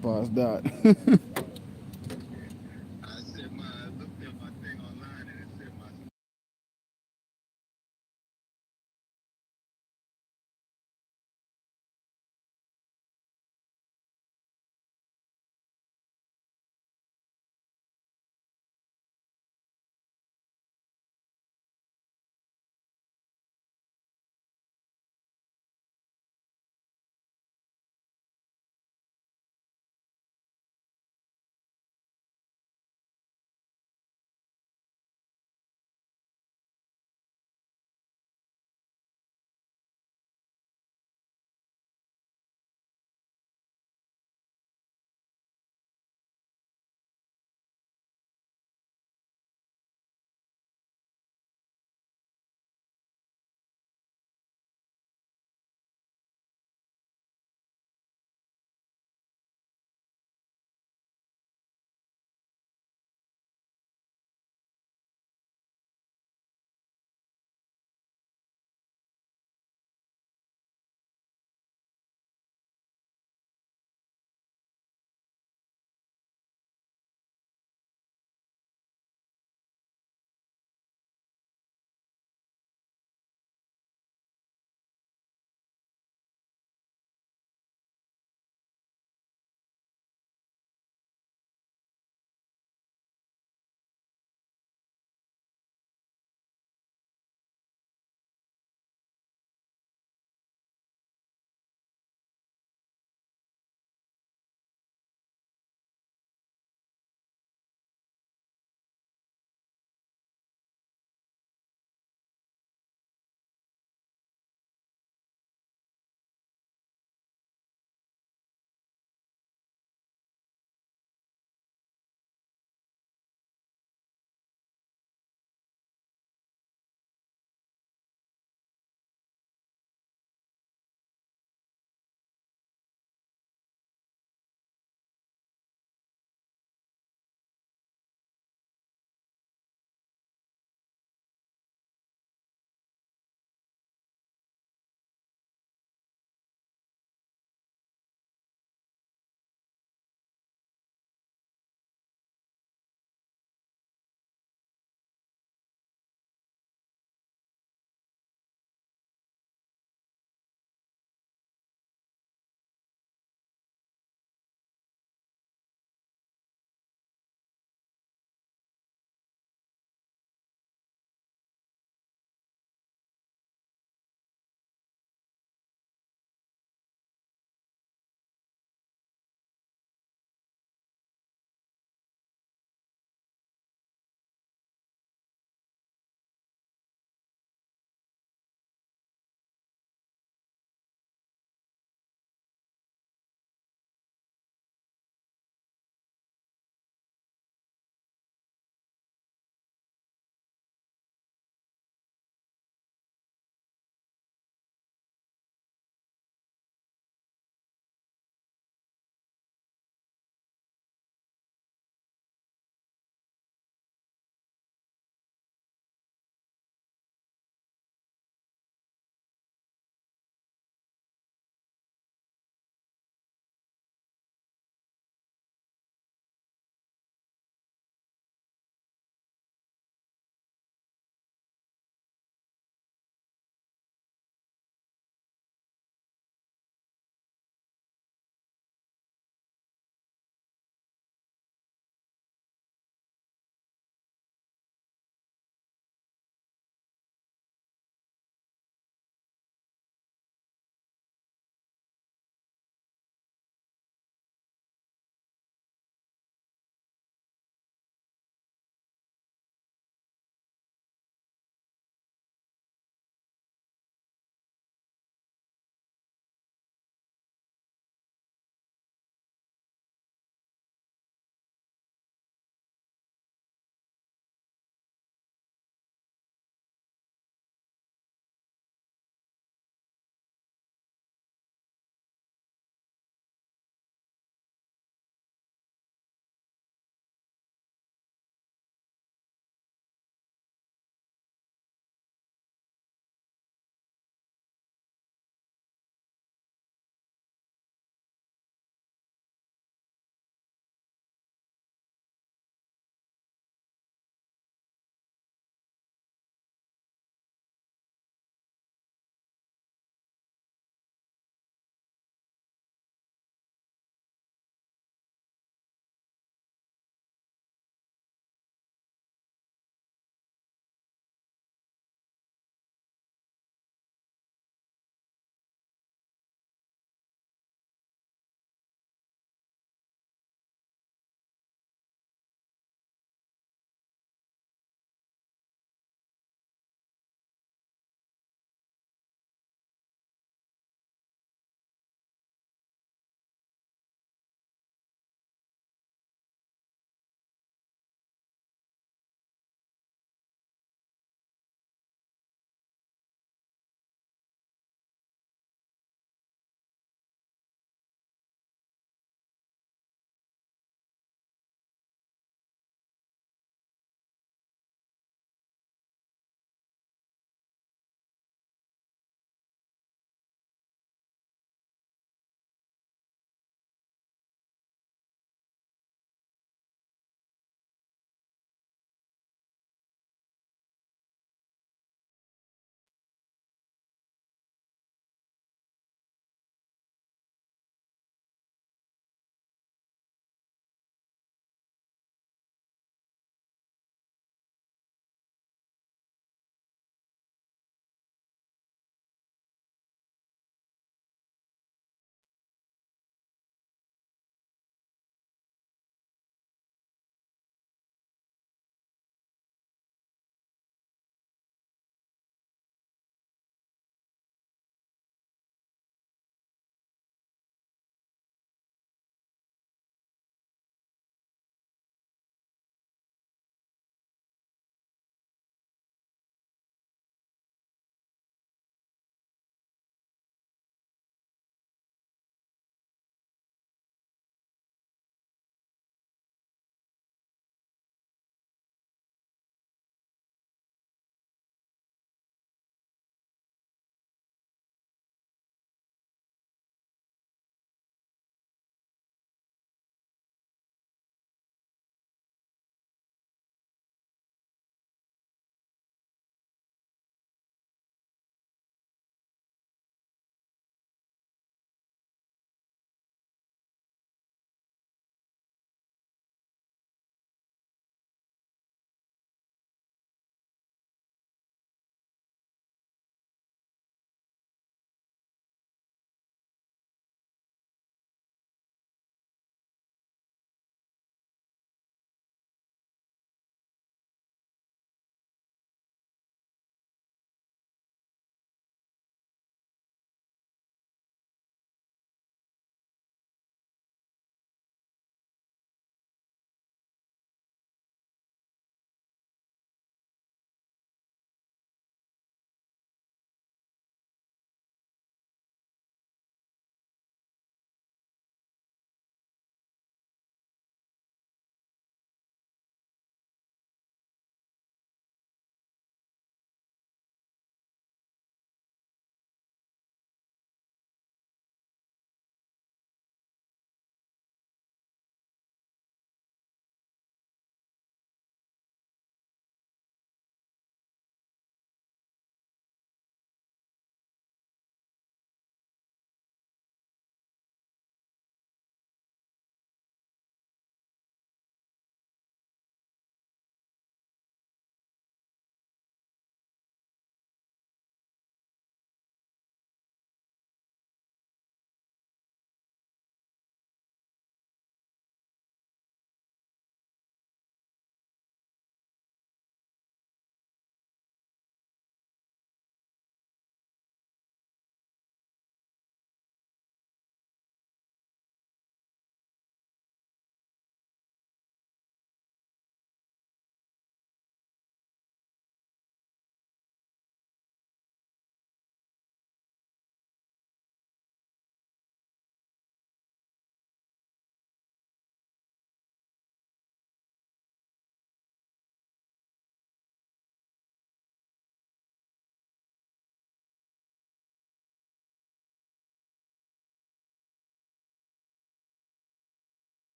Past that. I looked at my thing online and it said my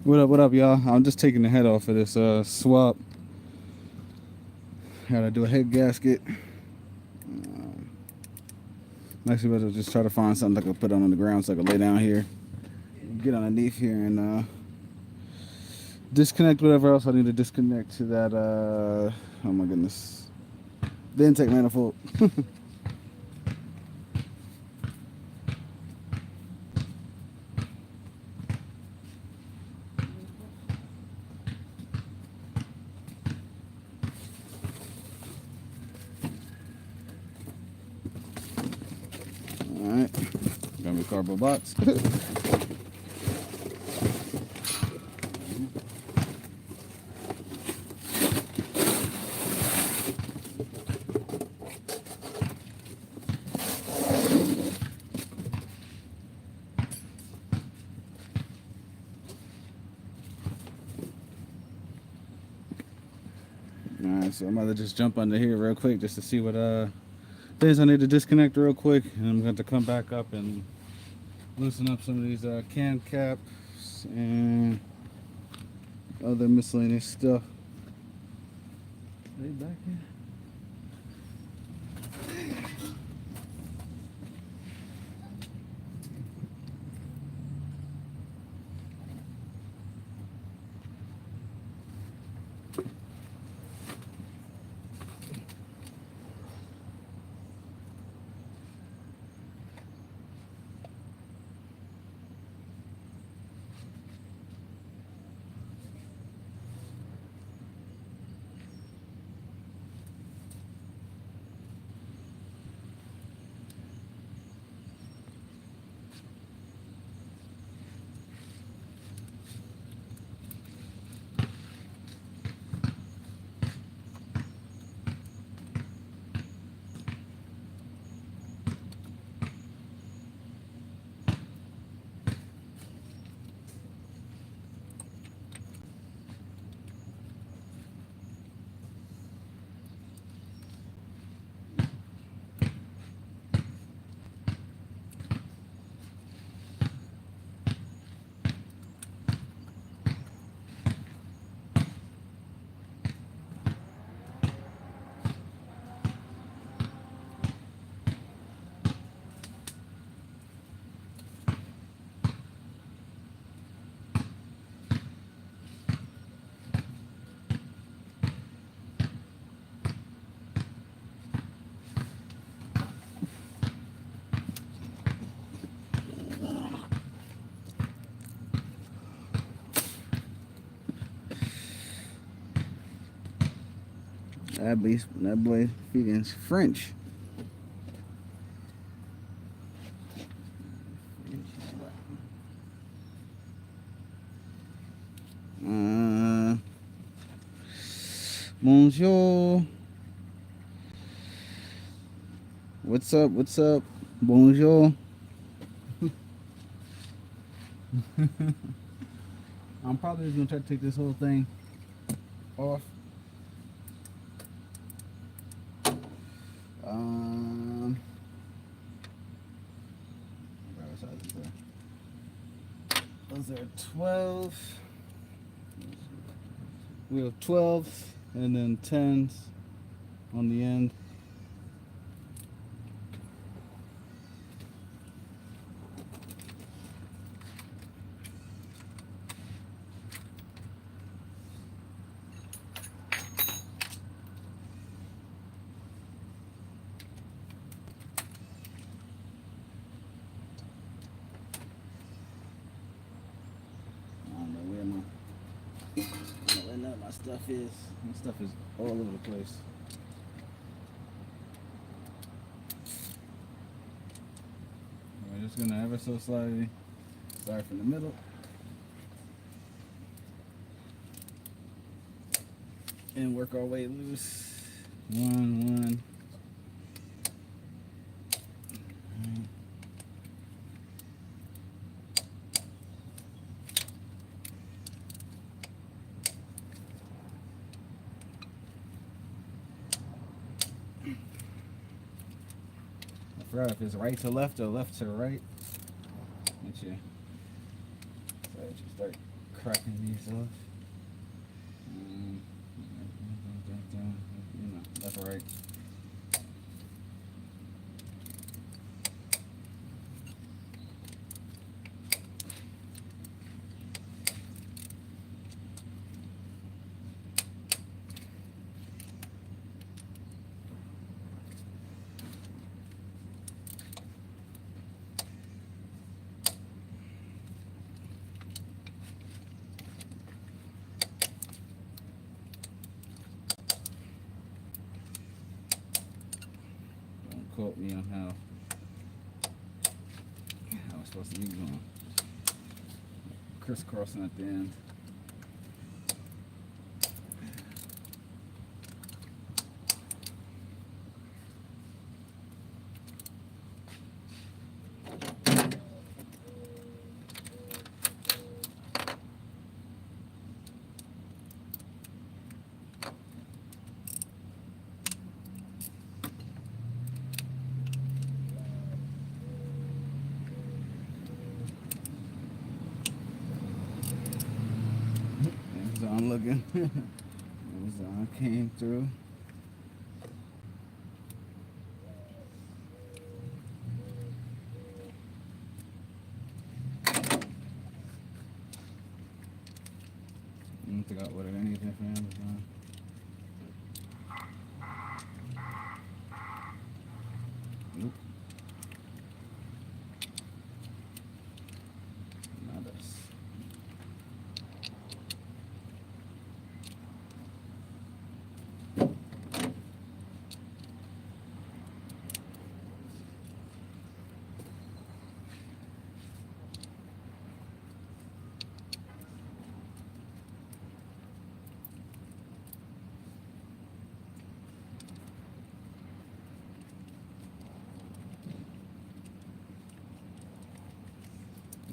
What up, y'all? I'm just taking the head off of this swap. Gotta do a head gasket. I'm actually about to just try to find something I can put on the ground so I can lay down here, get underneath here, and disconnect whatever else I need to disconnect to that. Oh my goodness, the intake manifold. All right, got me a cardboard box. Alright, so I'm about to just jump under here real quick just to see what things I need to disconnect real quick, and I'm going to come back up and loosen up some of these can caps and other miscellaneous stuff. Are they back here? That boy speaking French. Bonjour. What's up? What's up? Bonjour. I'm probably just gonna try to take this whole thing off. What size is that? Those are 12. We have 12s and then 10s on the end. My stuff is all over the place. We're just gonna ever so slightly start from the middle and work our way loose. One. I forgot if it's right to left or left to right. So you start cracking these off. You know, left or right. Don't quote me on how it's supposed to be going. Crisscrossing at the end. Amazon looking. Amazon came through. I don't think I ordered anything from Amazon. Nope. Not us.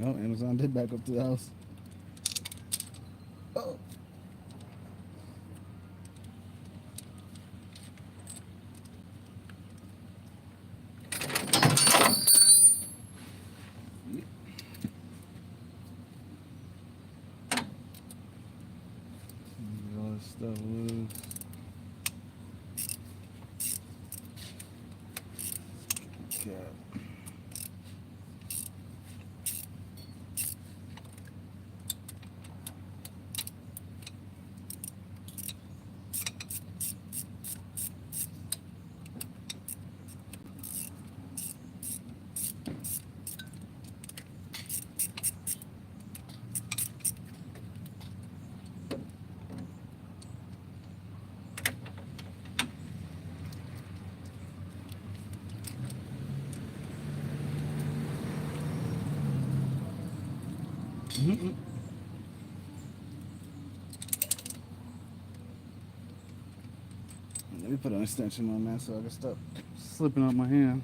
Oh, Amazon did back up to the house. Oh. All this stuff loose. Okay. Mm-mm. Let me put an extension on that so I can stop slipping out my hand.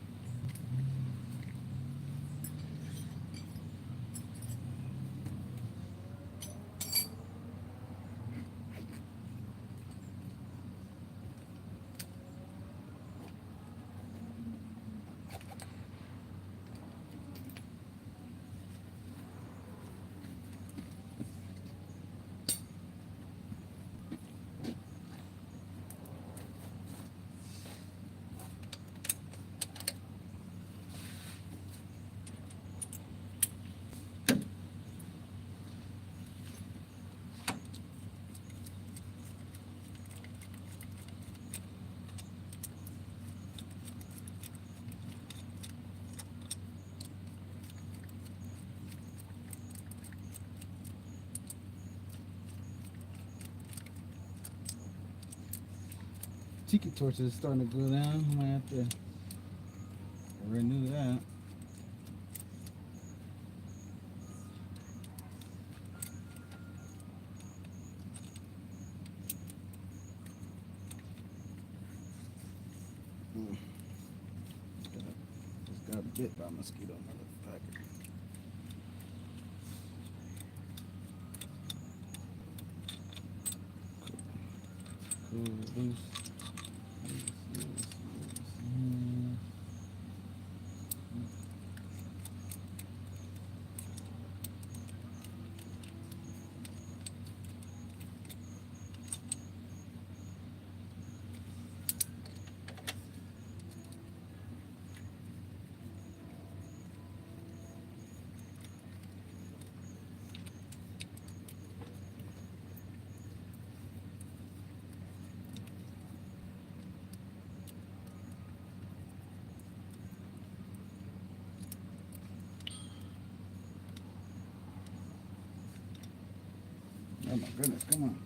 Tiki torches is starting to go down. I might have to renew that. Just got bit by a mosquito, motherfucker. Cool, loose. Oh my goodness, come on.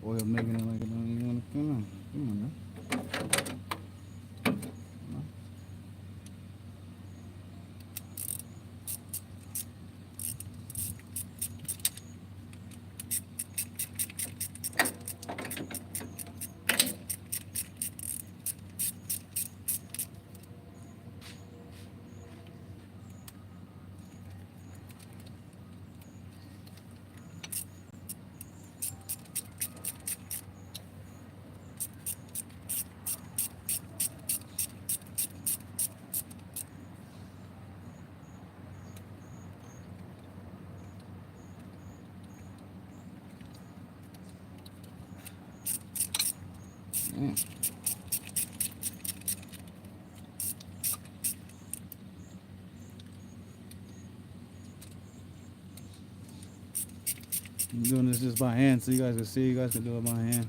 Oil making it like it don't even want to come on. Come on, man. Yeah. I'm doing this just by hand so you guys can see. You guys can do it by hand.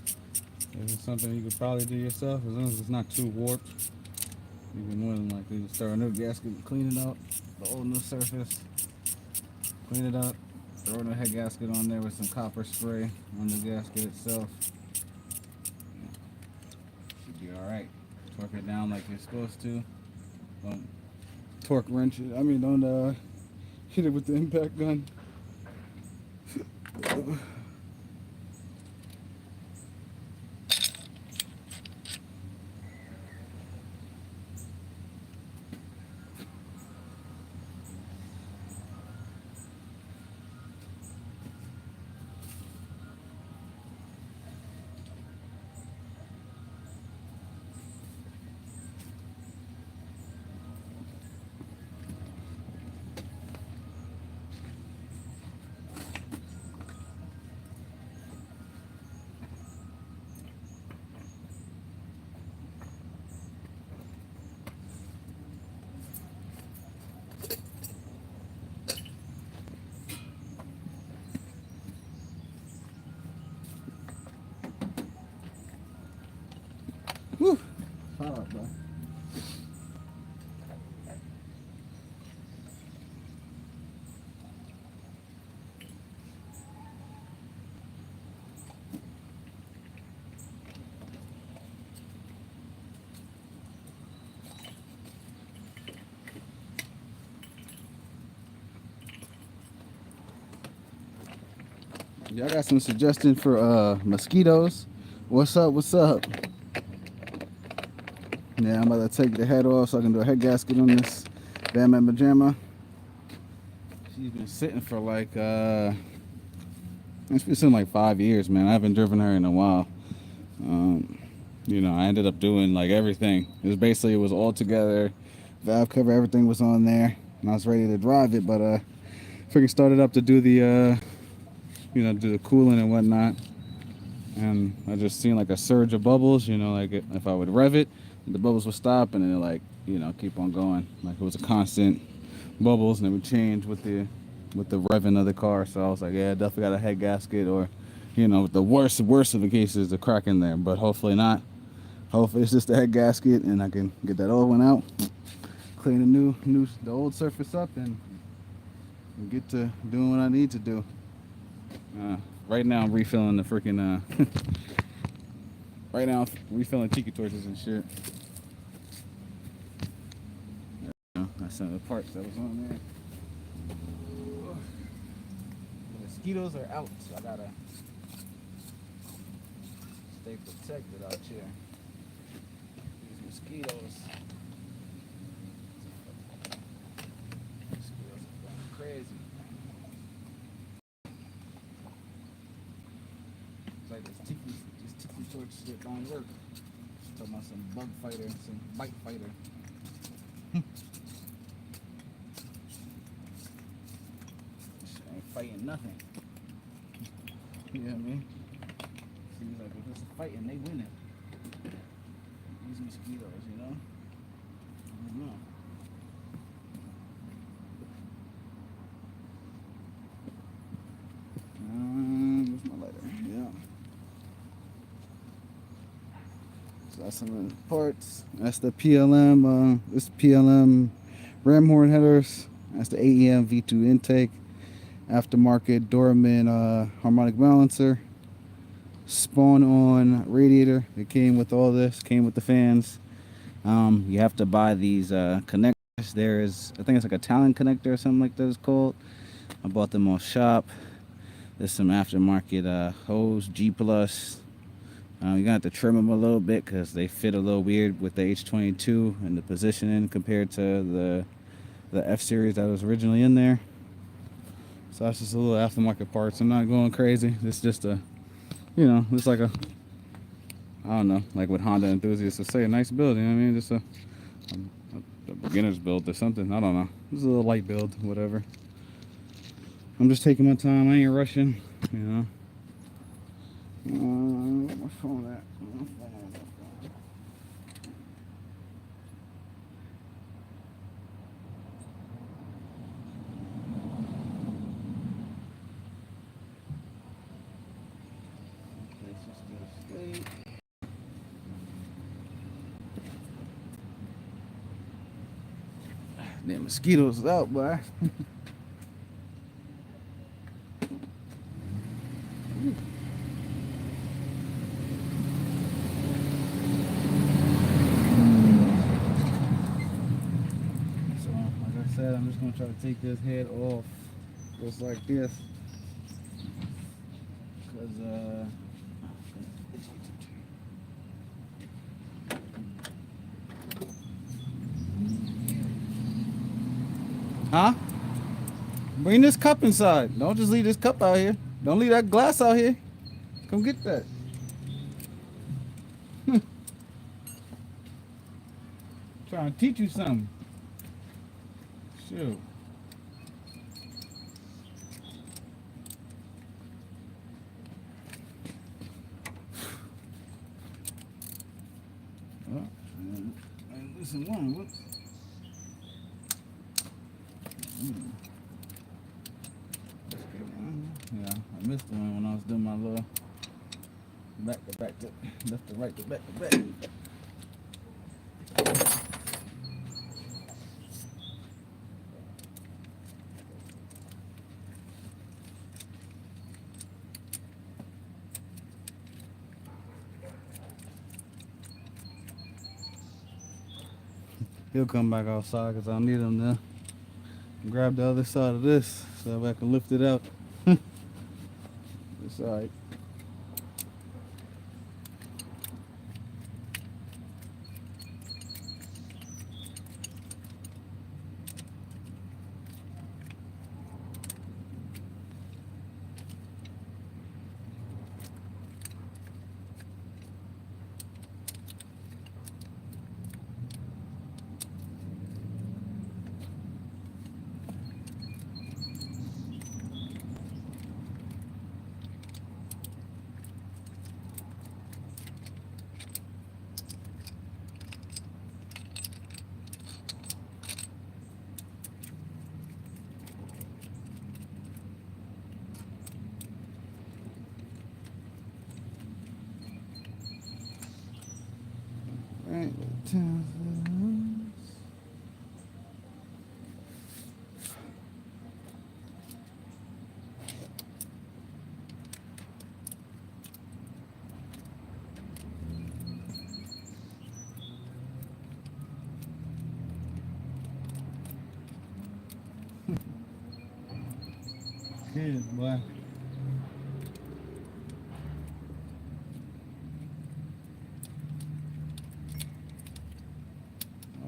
If it's something you could probably do yourself, as long as it's not too warped, you can more than likely just throw a new gasket, clean it out, the old new surface, clean it up, throw a head gasket on there with some copper spray on the gasket itself. Should be alright. Torque it down like you're supposed to. Don't torque wrench it. I mean, don't hit it with the impact gun. Whew. Hot out, bro. Y'all got some suggestions for mosquitoes? What's up? What's up? Yeah, I'm about to take the head off so I can do a head gasket on this Batman pajama. She's been sitting for like it's been sitting like 5 years, man. I haven't driven her in a while. You know, I ended up doing like everything. It was all together. Valve cover, everything was on there, and I was ready to drive it, but freaking started up to do the do the cooling and whatnot, and I just seen like a surge of bubbles. You know, like if I would rev it, the bubbles would stop, and then like keep on going. Like it was a constant bubbles, and it would change with the revving of the car. So I was like, yeah, definitely got a head gasket, or the worst of the cases, a crack in there, but hopefully not. Hopefully it's just the head gasket, and I can get that old one out, clean the old surface up, and get to doing what I need to do. Right now I'm refilling the freaking right now I'm refilling tiki torches and shit. That's some of the parts that was on there. The mosquitoes are out, so I gotta stay protected out here. These mosquitoes are going crazy. It's like this tiki torch shit don't work. Just talking about some bug fighter, some bite fighter. Ain't fighting nothing. You know what I mean? Seems like if it's a fighting, they win it. These mosquitoes, I don't know. Where's my lighter? Yeah. So that's some of the parts. That's the PLM. This PLM ram horn headers. That's the AEM V2 intake. aftermarket Doorman harmonic balancer, spawn on radiator. It came with all this, came with the fans. You have to buy these connectors. There is, I think it's like a Talon connector or something like that it's called. I bought them on shop. There's some aftermarket hose, G plus. You're gonna have to trim them a little bit because they fit a little weird with the H22 and the positioning compared to the F series that was originally in there. So that's just a little aftermarket parts. I'm not going crazy. It's just a, it's like a, I don't know, like what Honda enthusiasts would say, a nice build. You know what I mean? Just a beginner's build or something. I don't know. Just a little light build, whatever. I'm just taking my time. I ain't rushing. Where's my phone at? My phone. Damn mosquitoes out, boy. So, like I said, I'm just gonna try to take this head off, just like this, cause huh? Bring this cup inside. Don't just leave this cup out here. Don't leave that glass out here. Come get that. Trying to teach you something. Shoot. Oh, and listen, one. Whoops. Yeah, I missed the one when I was doing my little back to left to right to back to back. He'll come back outside because I need him to grab the other side of this so I can lift it out. It's alright. Right. Kids, boy. I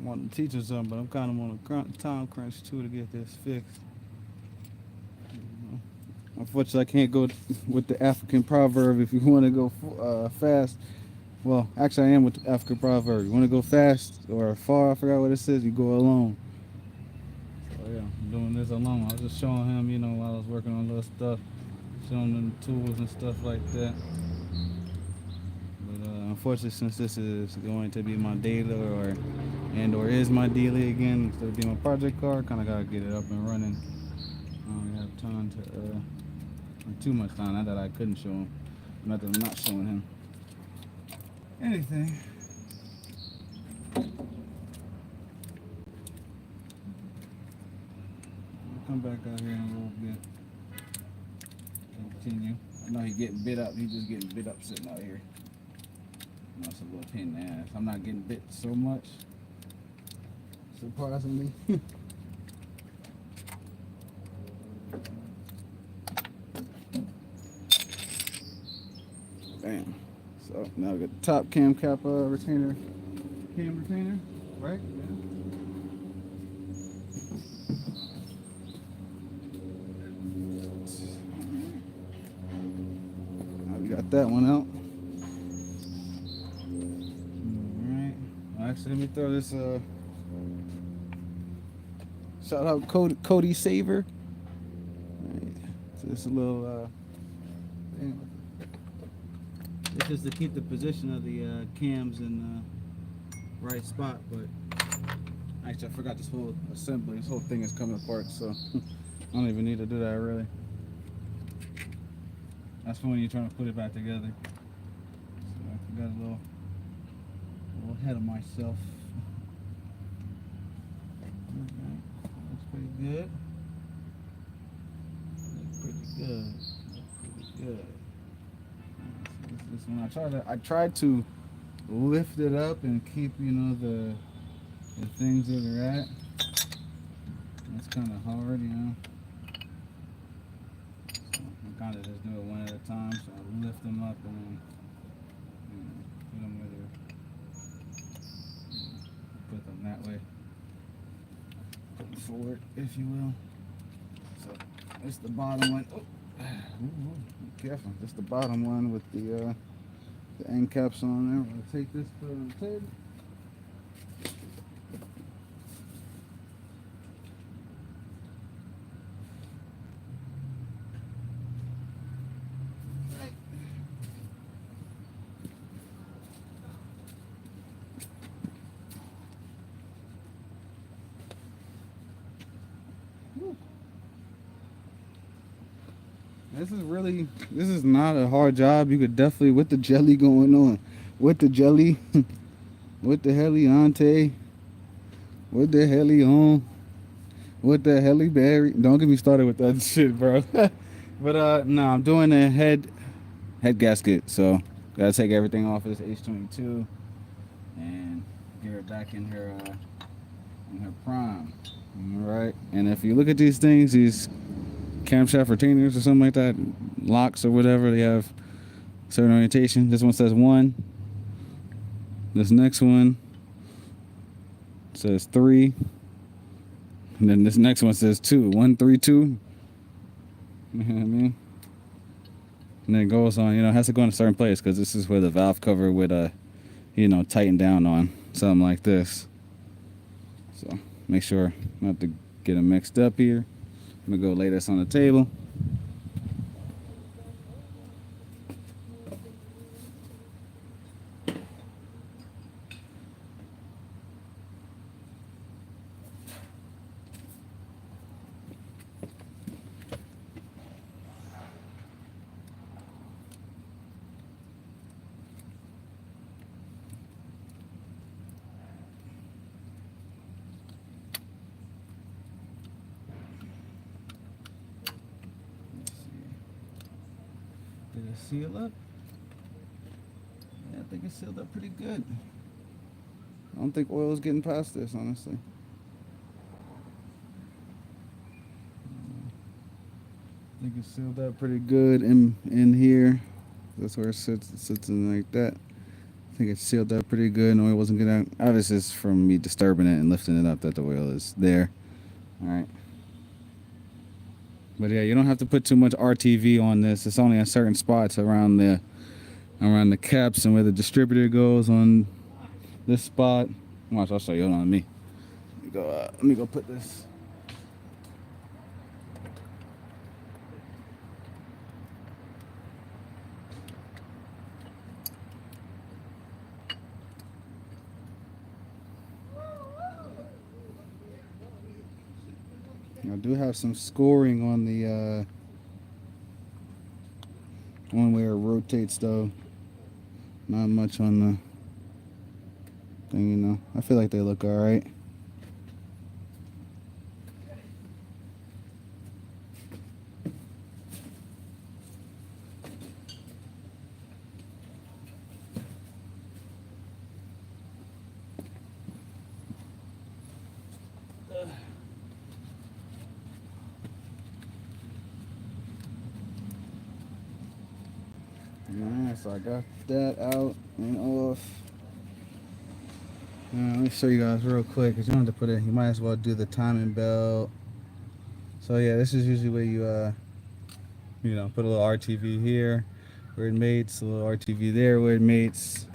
want to teach her something, but I'm kind of on a time crunch too to get this fixed. Unfortunately, I can't go with the African proverb. If you want to go fast, well, actually, I am with the African proverb. You want to go fast or far? I forgot what it says. You go alone. So yeah, I'm doing this alone. I was just showing him, while I was working on little stuff, showing him the tools and stuff like that. But unfortunately, since this is going to be my daily or is my daily again, instead of being my project car, kind of gotta get it up and running. I don't have time to, too much time. Not that I couldn't show him, not that I'm not showing him anything. I'll come back out here in a little bit. continue. I know he's getting bit up. He's just getting bit up sitting out here. That's a little pain in the ass. I'm not getting bit so much, surprisingly. Bam. So now we got the top cam cap retainer, cam retainer, right? Yeah. Now we got that one out. Alright. Well, actually, let me throw this shout out Cody Saver. Right. So it's a little thing. It's just to keep the position of the cams in the right spot, but actually I forgot this whole assembly. This whole thing is coming apart, so I don't even need to do that really. That's for when you're trying to put it back together. So I got a little ahead of myself. Okay. Looks pretty good. Looks pretty good. Looks pretty good. This one I tried to lift it up and keep, you know, the things that are at. That's kind of hard, you know. So I kind of just do it one at a time. So I lift them up and then, you know, put them where they're, put them that way. Put them forward, if you will. So it's the bottom one. Oh. Be careful. This is the bottom one with the end caps on there. We're gonna take this, put it on the table. This is not a hard job. You could definitely, with the jelly going on, with the jelly, with the heliante, with the heli on, with the heli berry. Don't get me started with that shit, bro. But no, I'm doing a head gasket, so gotta take everything off of this h22 and get her back in her prime. All right, and if you look at these things, these camshaft retainers or something like that, locks or whatever, they have certain orientation. This one says 1. This next one says 3. And then this next one says 2. 1, 3, 2. You know what I mean? And then it goes on, you know, it has to go in a certain place because this is where the valve cover would, you know, tighten down on something like this. So make sure not to get them mixed up here. I'm gonna go lay this on the table. Did it seal up? Yeah, I think it sealed up pretty good. I don't think oil is getting past this, honestly. I think it sealed up pretty good in here. That's where it sits. It sits in like that. I think it sealed up pretty good. No, oil wasn't getting out. Obviously, it's from me disturbing it and lifting it up that the oil is there. All right. But yeah, you don't have to put too much RTV on this. It's only in certain spots around the caps and where the distributor goes on this spot. Watch, I'll show you. Hold on, me. Let me go put this. I do have some scoring on the one where it rotates though. Not much on the thing, you know. I feel like they look alright. So I got that out and off. Let me show you guys real quick, because you don't have to put it, you might as well do the timing belt. So yeah, this is usually where you put a little RTV here where it mates, a little RTV there where it mates,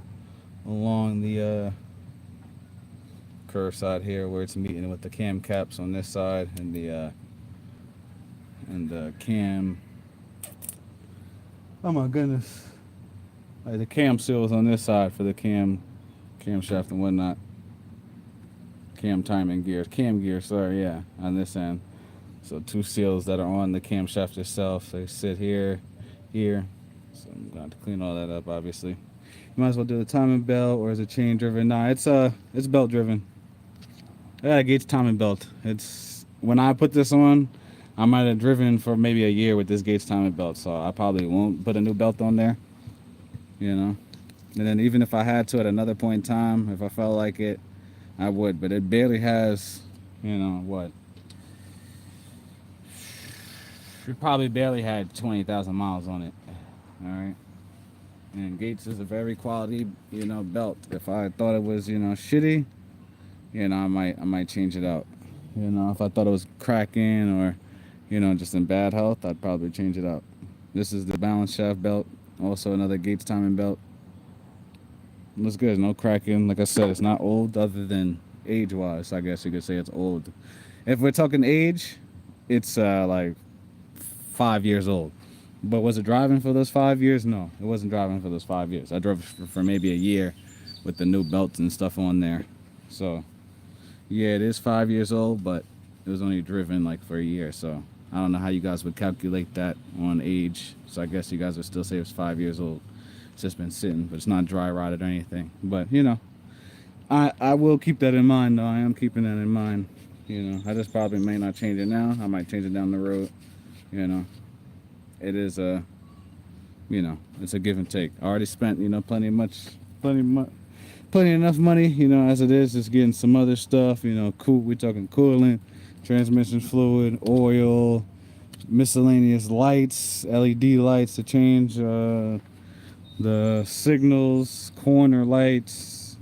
along the curve side here where it's meeting with the cam caps on this side, and the cam, oh my goodness, like the cam seals on this side for the camshaft and whatnot. Cam timing gears, cam gear, sorry, yeah, on this end. So 2 seals that are on the camshaft itself. They sit here. So I'm going to have to clean all that up, obviously. You might as well do the timing belt, or is it chain driven? Nah, it's belt driven. I got a Gates timing belt. It's, when I put this on, I might have driven for maybe a year with this Gates timing belt, so I probably won't put a new belt on there. And then even if I had to at another point in time, if I felt like it, I would. But it barely has, what? It probably barely had 20,000 miles on it. All right. And Gates is a very quality, belt. If I thought it was, shitty, I might change it out. If I thought it was cracking or, just in bad health, I'd probably change it out. This is the balance shaft belt, also another Gates timing belt. Looks good, no cracking. Like I said, it's not old other than age-wise. I guess you could say it's old. If we're talking age, it's like 5 years old. But was it driving for those 5 years? No, it wasn't driving for those 5 years. I drove for maybe a year with the new belts and stuff on there. So, yeah, it is 5 years old, but it was only driven like for a year. So, I don't know how you guys would calculate that on age. So, I guess you guys would still say it was 5 years old. It's just been sitting, but it's not dry rotted or anything. But, I will keep that in mind, though. I am keeping that in mind. I just probably may not change it now. I might change it down the road. It is it's a give and take. I already spent, plenty enough money, as it is, just getting some other stuff, we're talking coolant, transmission fluid, oil, miscellaneous lights, LED lights to change the signals, corner lights,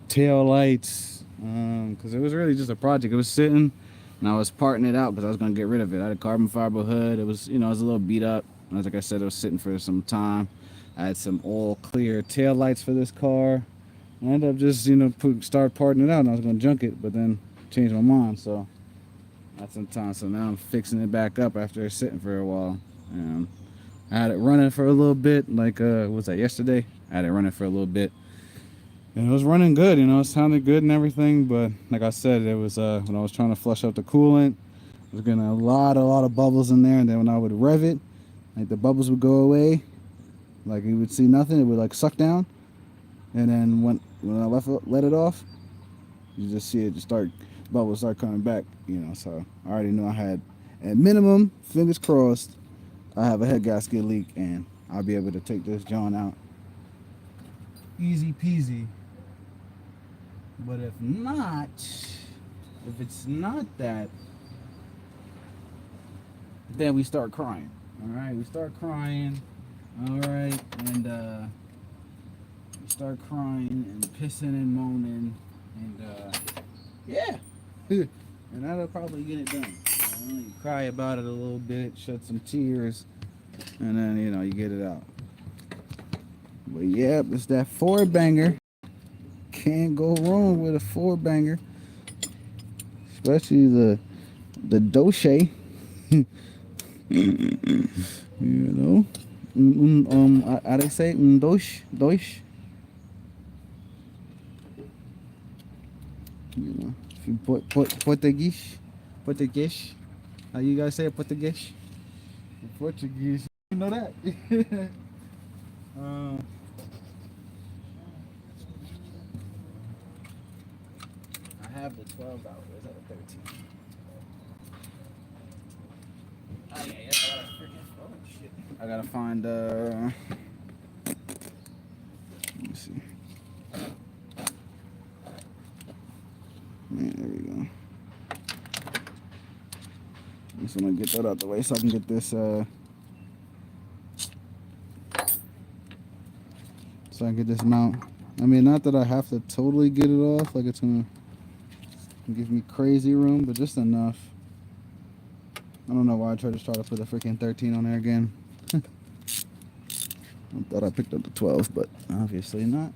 tail lights, because it was really just a project. It was sitting, and I was parting it out because I was going to get rid of it. I had a carbon fiber hood. It was, it was a little beat up. Like I said, it was sitting for some time. I had some all clear tail lights for this car. I ended up just, start parting it out, and I was going to junk it, but then changed my mind. So that's some time. So now I'm fixing it back up after it's sitting for a while. And I had it running for a little bit, like, what was that, yesterday? I had it running for a little bit. And it was running good, it sounded good and everything, but like I said, it was, when I was trying to flush out the coolant, I was getting a lot of bubbles in there, and then when I would rev it, like the bubbles would go away, like you would see nothing, it would like suck down, and then when I let it off, you just see it just bubbles start coming back, so I already knew I had, at minimum, fingers crossed, I have a head gasket leak, and I'll be able to take this John out. Easy peasy. But if it's not that, then we start crying. All right, we start crying. All right, and we start crying and pissing and moaning, and yeah, and that'll probably get it done. You cry about it a little bit, shed some tears, and then you get it out. But yeah, it's that 4-banger. Can't go wrong with a 4-banger, especially the Doche. How they say Dosh. If you Portuguese, how you guys say it, Portuguese? Portuguese, you know that. I have the 12 out. Where's that, 13? Oh, yeah, I gotta freaking, oh, shit. I gotta find, let me see. Yeah, there we go. I'm just gonna get that out the way so I can get this, so I can get this mount. I mean, not that I have to totally get it off, like it's gonna give me crazy room, but just enough. I don't know why I try to put the freaking 13 on there again. I thought I picked up the 12, but obviously not.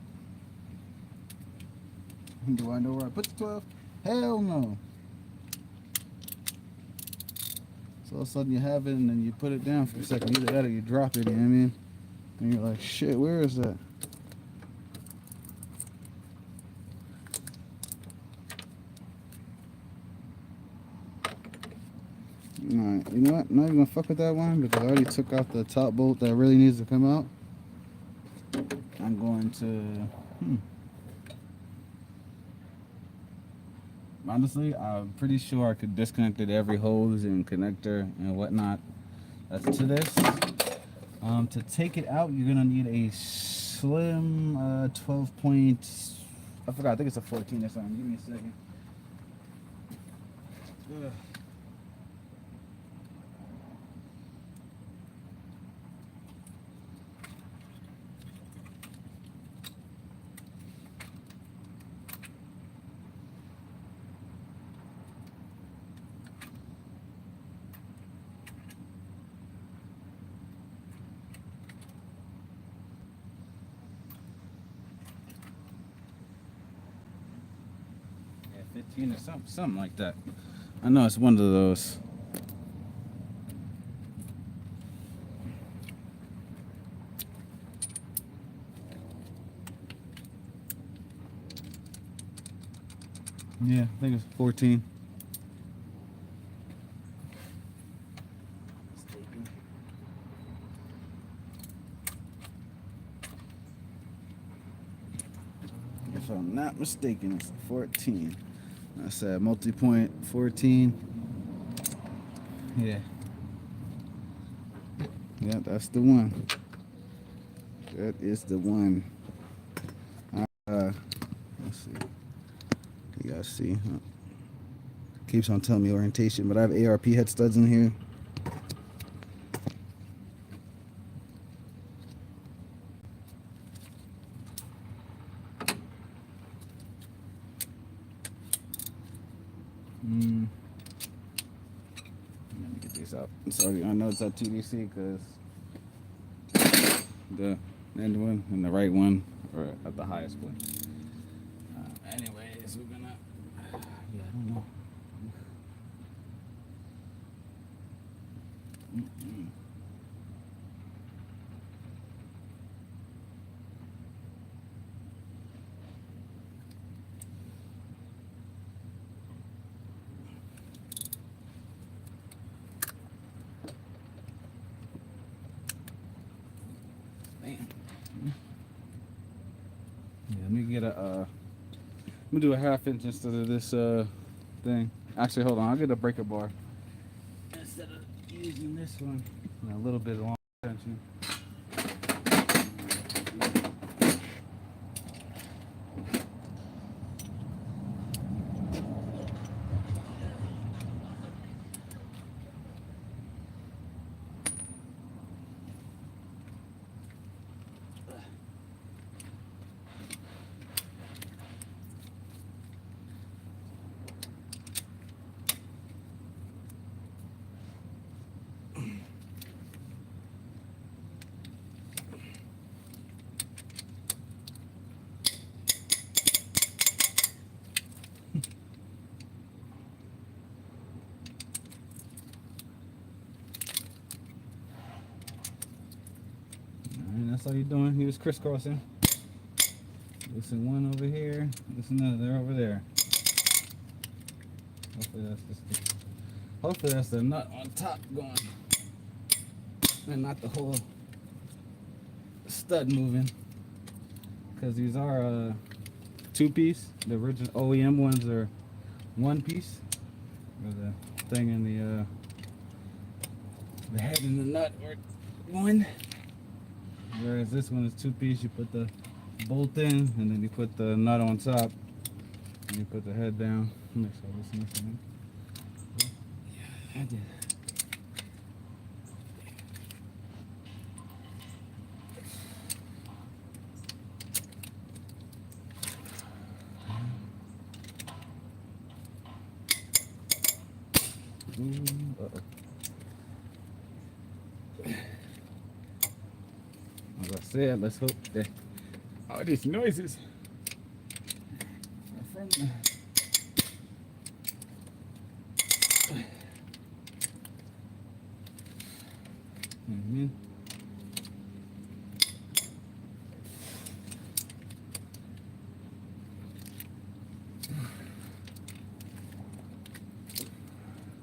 Do I know where I put the 12? Hell no. So all of a sudden you have it and then you put it down for a second. Either that or you drop it, you know what I mean? And you're like, shit, where is that? Alright, you know what? I'm not even gonna fuck with that one because I already took out the top bolt that really needs to come out. I'm going to... Honestly, I'm pretty sure I could disconnect every hose and connector and whatnot that's to this. To take it out, you're gonna need a slim 12 point. I forgot. I think it's a 14 or something. Give me a second. Ugh. Yeah, 15 or something like that. I know it's one of those. Yeah, I think it's 14. If I'm not mistaken, it's 14. I said multi-point 14. Yeah. Yeah, that's the one. That is the one. Let's see. You guys see. Keeps on telling me orientation, but I have ARP head studs in here. Let me get these out. Sorry, I know it's at TDC because the end one and the right one are at the highest one. Anyways, we're gonna. Yeah, I don't know. Man. Yeah, let me get a. I'm gonna do a half inch instead of this thing. Actually, hold on. I'll get a breaker bar instead of using this one. And a little bit of long tension. And that's all you're doing. He was crisscrossing. Loosen one over here. Loosen another over there. Hopefully that's the nut on top going, and not the whole stud moving. Because these are two-piece. The original OEM ones are one piece. Where the thing and the head and the nut are one. Whereas this one is two-piece. You put the bolt in, and then you put the nut on top, and you put the head down. Make sure this missing. Yeah, I did. Uh-oh. As I said, let's hope that all these noises are from the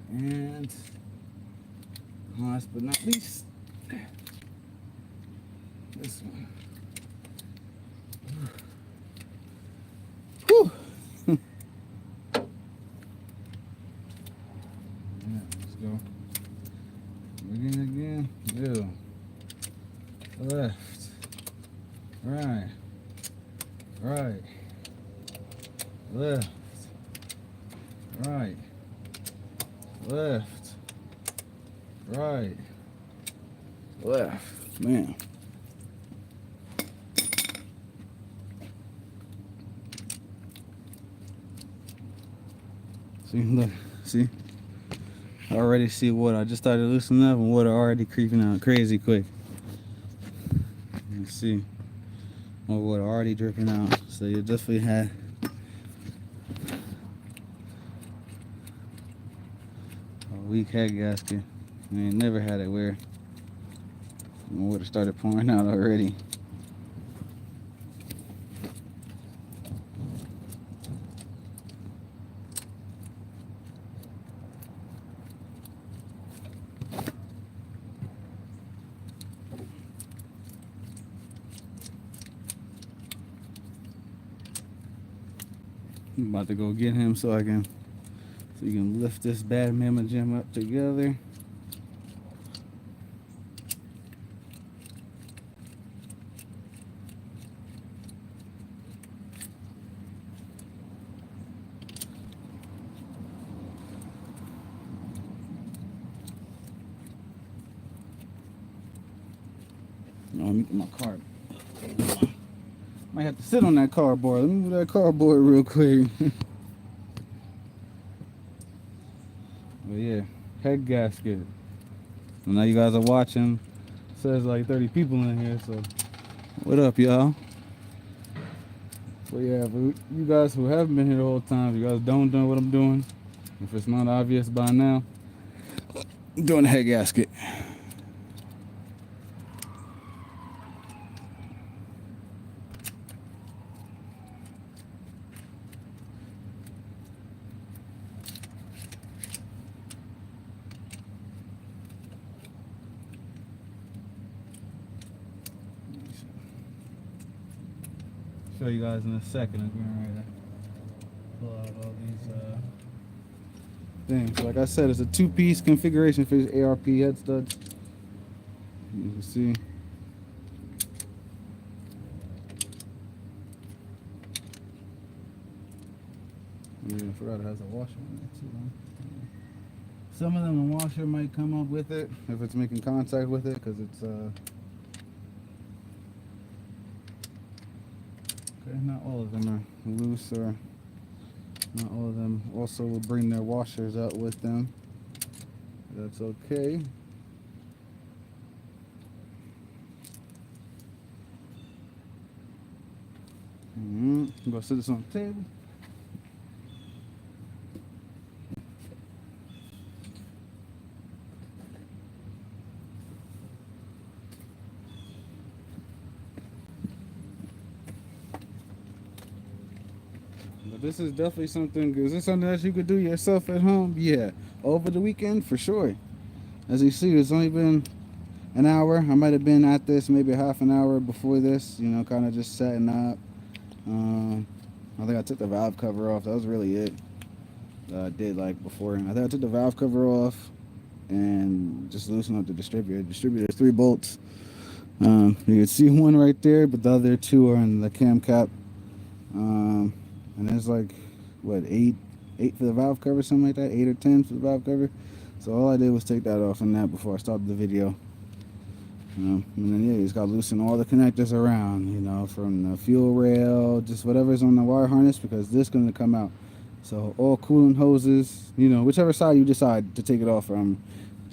And last but not least, this one. Whew. Yeah, let's go. Again. Middle. Left. Right. Right. Left. Right. Left. Right. Left. Man. See, look. See? I already see water. I just started loosening up and water already creeping out crazy quick. You see. More water already dripping out. So you definitely had a weak head gasket. I ain't never had it where water started pouring out already. I'm about to go get him so you can lift this bad mama gem up together. Let me get my card. Might have to sit on that cardboard. Let me move that cardboard real quick. But yeah, head gasket. And now you guys are watching. It says like 30 people in here, so what up, y'all? So yeah, for you guys who haven't been here the whole time, if you guys don't know what I'm doing, if it's not obvious by now, I'm doing a head gasket. Show you guys in a second. I'm getting ready to pull out all these things. Like I said, it's a two-piece configuration for these ARP head studs. You can see. Yeah, I forgot it has a washer on it too. Huh? Some of them, the washer might come up with it if it's making contact with it, because it's okay, not all of them are loose, or not all of them also will bring their washers out with them. That's okay. I'm gonna set this on the table. But this is definitely something. Is this something that you could do yourself at home? Yeah, over the weekend for sure. As you see, it's only been an hour. I might have been at this maybe half an hour before this. You know, kind of just setting up. I think I took the valve cover off. That was really it. I did like before. I think I took the valve cover off and just loosened up the distributor. The distributor is 3 bolts. You can see one right there, but the other 2 are in the cam cap. And there's like what, 8 for the valve cover, something like that, 8 or 10 for the valve cover. So all I did was take that off and that before I stopped the video. And then yeah, you just got to loosen all the connectors around, you know, from the fuel rail, just whatever's on the wire harness, because this is going to come out So all coolant hoses, you know, whichever side you decide to take it off from,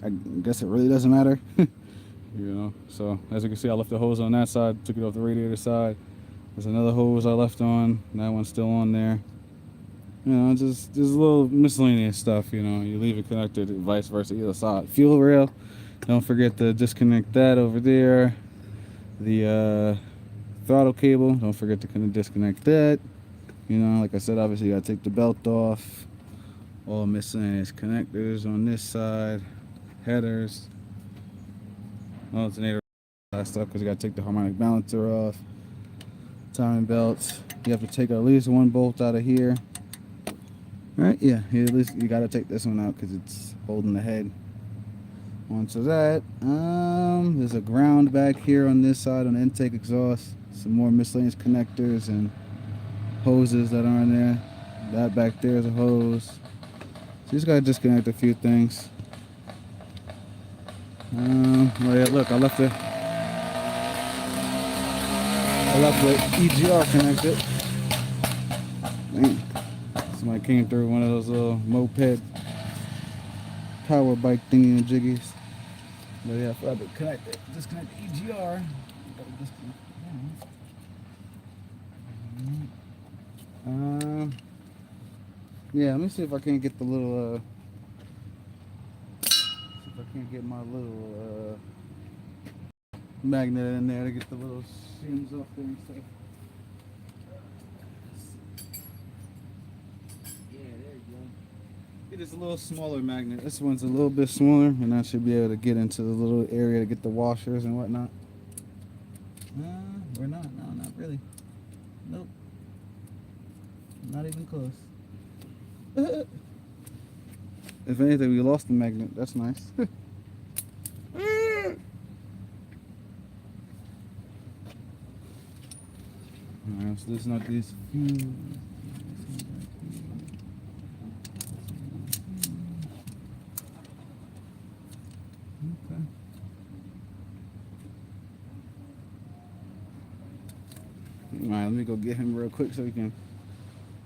I guess it really doesn't matter. You know, so as you can see, I left the hose on that side, took it off the radiator side. There's another hose I left on, that one's still on there. You know, just a little miscellaneous stuff, you know, you leave it connected, vice versa, either side. Fuel rail, don't forget to disconnect that over there. The throttle cable, don't forget to kind of disconnect that. You know, like I said, obviously you gotta take the belt off. All miscellaneous connectors on this side, headers, alternator, that stuff, because you gotta take the harmonic balancer off. Timing belts. You have to take at least one bolt out of here. Right? Yeah, at least you gotta take this one out because it's holding the head onto that. There's a ground back here on this side on the intake exhaust. Some more miscellaneous connectors and hoses that are in there. That back there is a hose. So you just gotta disconnect a few things. Oh yeah, look, I left the EGR connected. Man, somebody came through one of those little moped power bike thingy and jiggies. But yeah, I forgot to connect it. Disconnect the EGR. Yeah, let me see if I can't get the little see if I can't get my little magnet in there to get the little shims off there and stuff. Yeah, there you go. It is a little smaller magnet. This one's a little bit smaller, and I should be able to get into the little area to get the washers and whatnot. We're not. No, not really. Nope. Not even close. If anything, we lost the magnet. That's nice. Alright, so loosen up these fuse. Okay. Alright, let me go get him real quick so we can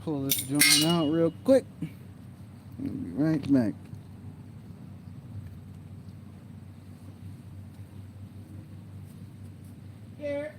pull this joint out real quick. I'll be right back. Here.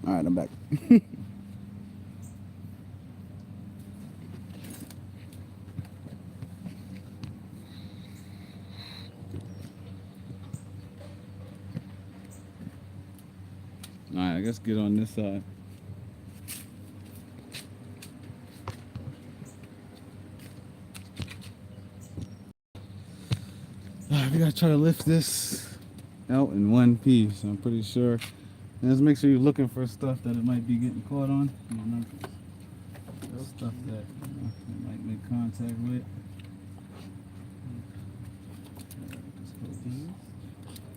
Alright, I'm back. Alright, I guess get on this side. We gotta try to lift this out in one piece. I'm pretty sure. And just make sure you're looking for stuff that it might be getting caught on. Stuff that it might make contact with.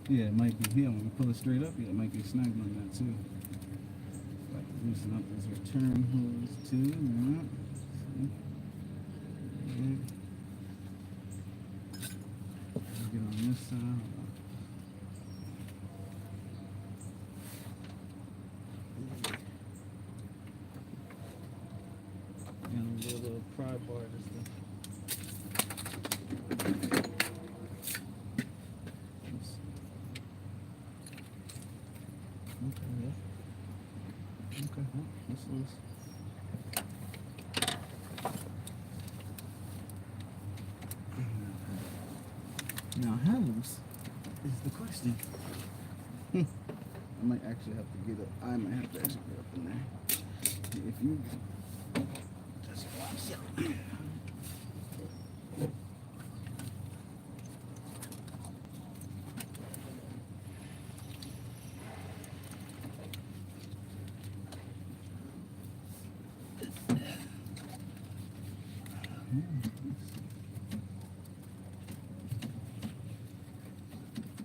Yeah, it might be here. When we pull it straight up, yeah, it might get snagged on that too. Like loosen up this return hose too. Yeah. Get on this side. And a little pry bar just to okay, well, that's loose. Now, how loose is the question? I might actually have to get up. I might have to actually get up in there. If you just watch out.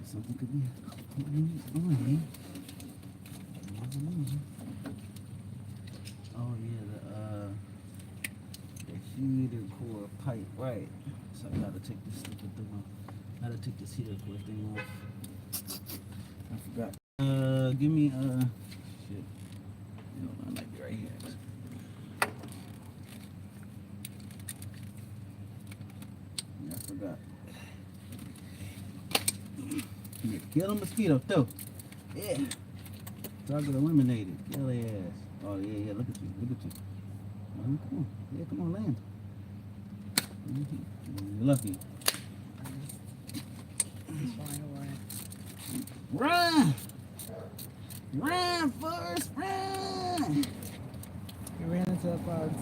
Something could be on. Oh yeah, the heater core pipe, right? So I gotta take this stupid thing off. I gotta take this heater core thing off. I forgot. Give me shit. No, I might be right here. Yeah, I forgot. Yeah, kill a mosquito too. Yeah. Target eliminated. Kill their ass. Oh yeah, look at you. Look at you. Come on. Yeah, come on, land. You're lucky. He's flying away. Run! Run, Forrest, run! He ran into the clouds.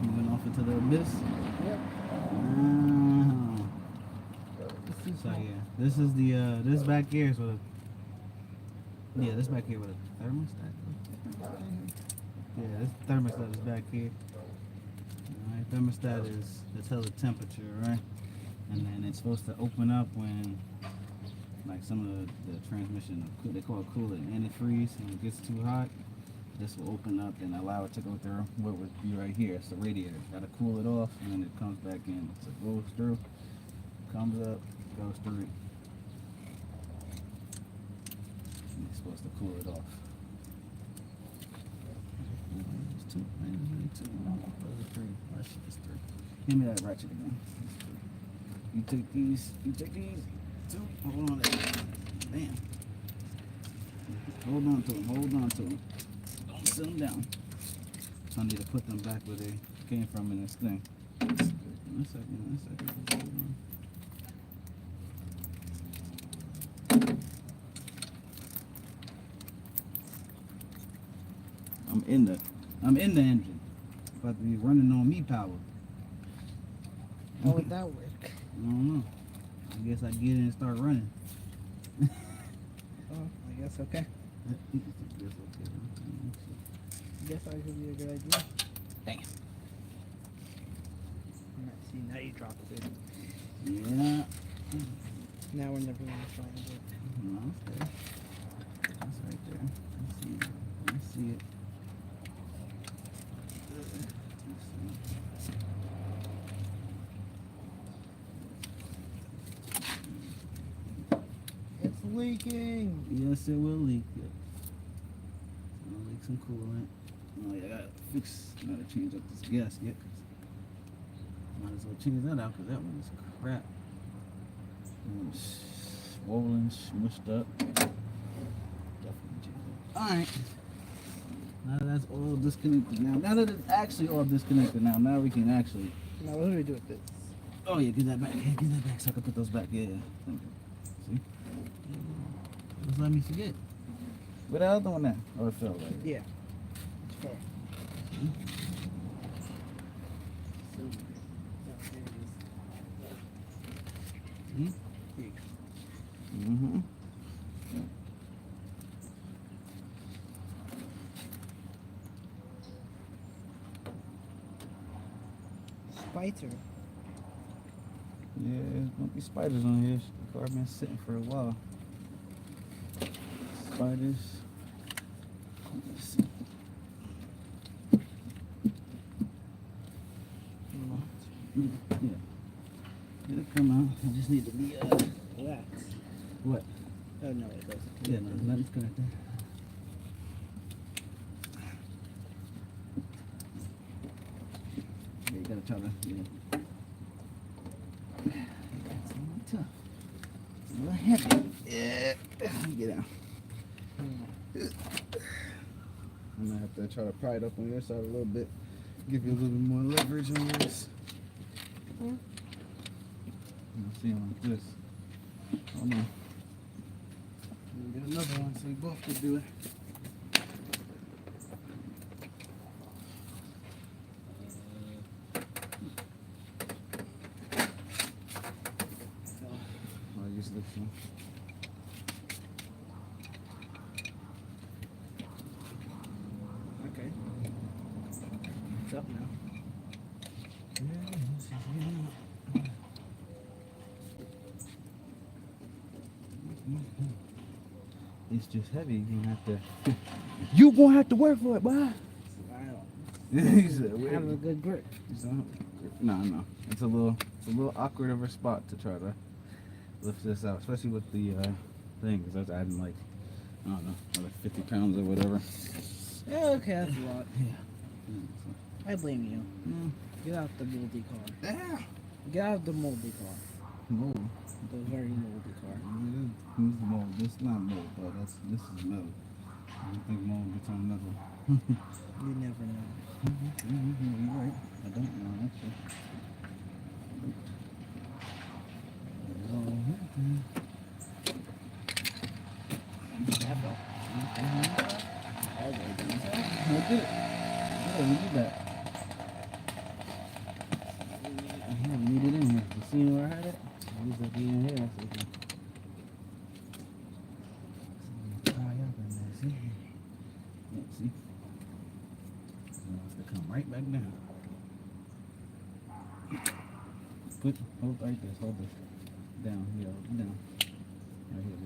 Moving off into the abyss. Yep. So yeah, this is the this back here is with a this back here with a thermostat. Yeah, this thermostat is back here. Alright, thermostat is to tell the temperature, right? And then it's supposed to open up when like some of the transmission, they call it coolant antifreeze, and it gets too hot. This will open up and allow it to go through what would be right here. It's the radiator. Gotta cool it off and then it comes back in. So it goes through, comes up, goes through it. And it's supposed to cool it off. It's two. Two. Those are three. That shit is three. Give me that ratchet again. You take these. Two. Hold on there. Bam. Hold on to them. Don't sit them down. So I need to put them back where they came from in this thing. One second. Hold on. I'm in the engine. About to be running on me power. How would that work? I don't know. I guess I get in and start running. Oh, I guess okay. I guess that could be a good idea. Damn. See, now you dropped it. Yeah. Now we're never going to try and do it. No, okay. That's right there. I see it. It's leaking. Yes, it will leak. It will leak some coolant. Oh, yeah, I gotta change up this gasket. Might as well change that out because that one is crap. It was swollen, smushed up. Definitely change it. Alright. Now that that's all disconnected now that it's actually all disconnected now we can actually. Now what do we do with this? Oh yeah, get that back. Yeah, get that back so I can put those back. Yeah. See? Just let me forget. Where the other one at? Oh, it fell right. Yeah. It's fair. Hmm? Mm-hmm. Spicer. Yeah, there's gonna be spiders on here. The car been sitting for a while. Spiders. Let's see. Yeah. It'll come out. I just need to be Wax. what? Oh no, it doesn't. Yeah, no, nothing's connected. Yeah, you gotta try to, yeah. That's a little tough. It's a little heavy. Yeah. Get out. I'm gonna have to try to pry it up on your side a little bit. Give you a little bit more leverage on this. I'm see like this. Hold on. Get another one so we both can do it. I'll use this one. Okay. It's up now. It's just heavy. You gonna have to. You gonna have to work for it, boy. I He said, don't have a good grip. No. It's a little awkward of a spot to try to lift this out, especially with the thing, because that's adding like, I don't know, another 50 pounds or whatever. Yeah, okay, that's a lot. Yeah. I blame you. Get out the moldy car. Yeah. Get out the moldy car. Mold. The very moldy car. This is mold. This is not mold, but this is metal. I don't think mold gets on metal. You never know. You're right. I don't know actually. I did. Yeah, we did that. I haven't need it in here. You see where I had it? I used to be in here. So we can tie up in there. See? Yeah, see? So I have to come right back down. Hold right this. Hold this. Down. Yeah, down. Right here.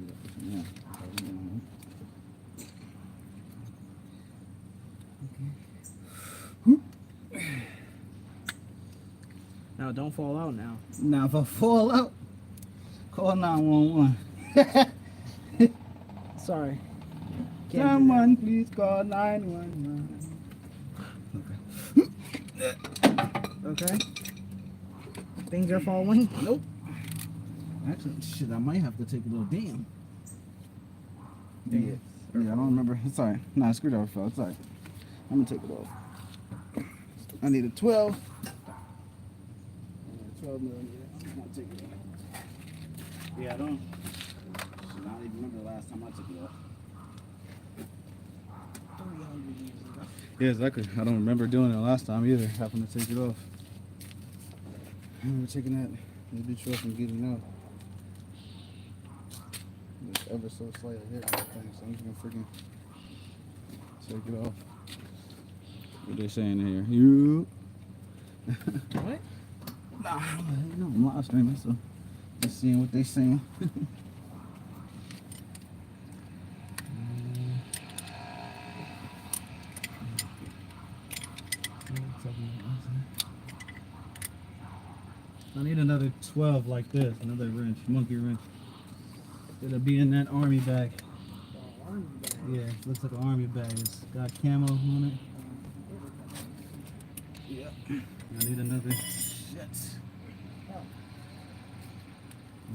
Yeah. Hold it down. Now don't fall out now. Now if I fall out, call 911. Sorry. Can't do Someone please call 911. Okay. Things are falling. Nope. Actually, shit, I might have to take a little beam. Yeah. Yeah, I don't remember. It's alright. Nah, screwdriver fell. It's alright. I'm gonna take it off. I need a 12. 12 millimeter. I'm gonna take it off. Yeah, I don't. Shit, I don't even remember the last time I took it off. 300 years ago. Yeah, exactly. I don't remember doing it last time either. Having to take it off. I remember taking that bitch off and getting it out. It's ever so slightly hit that thing, so I'm just gonna freaking take it off. What they saying here? You? What? Nah, no, I'm live streaming, so just seeing what they saying. I need another 12 like this, another wrench, monkey wrench. It'll be in that army bag. Yeah, it looks like an army bag. It's got camo on it. Yep. I need another. Shit.